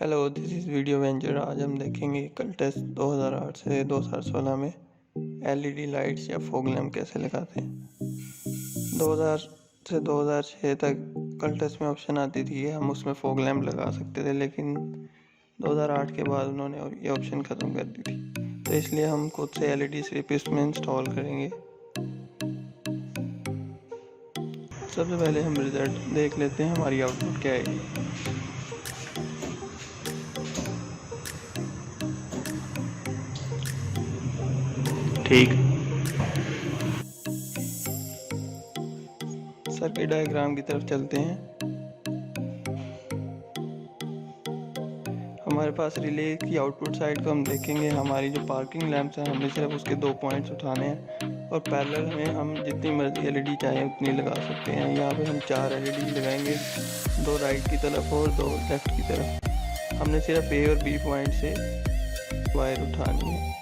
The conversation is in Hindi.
Hello, this is video venture. आज हम देखेंगे कल्टस 2008 से 2016 में एलईडी लाइट्स या फॉग लैम्प कैसे लगाते हैं। 2000 से 2006 तक कल्टस में ऑप्शन आती थी कि हम उसमें फॉग लैम्प लगा सकते थे, लेकिन 2008 के बाद उन्होंने ये ऑप्शन ख़त्म कर दी थी। तो इसलिए हम खुद से एलईडी स्ट्रिप इसमें इंस्टॉल करेंगे। सबसे पहले हम रिज़ल्ट देख लेते हैं, हमारी आउटपुट क्या है। ठीक, सर्किट डायग्राम की तरफ चलते हैं। हमारे पास रिले की आउटपुट साइड को हम देखेंगे। हमारी जो पार्किंग लैंप्स हैं, हमें सिर्फ उसके 2 पॉइंट्स उठाने हैं और पैरेलल में हम जितनी मर्जी एलईडी चाहें उतनी लगा सकते हैं। यहाँ पे हम 4 एलईडी लगाएंगे, 2 राइट की तरफ और 2 लेफ्ट की तरफ। हमने सिर्फ ए और बी पॉइंट से वायर उठानी है।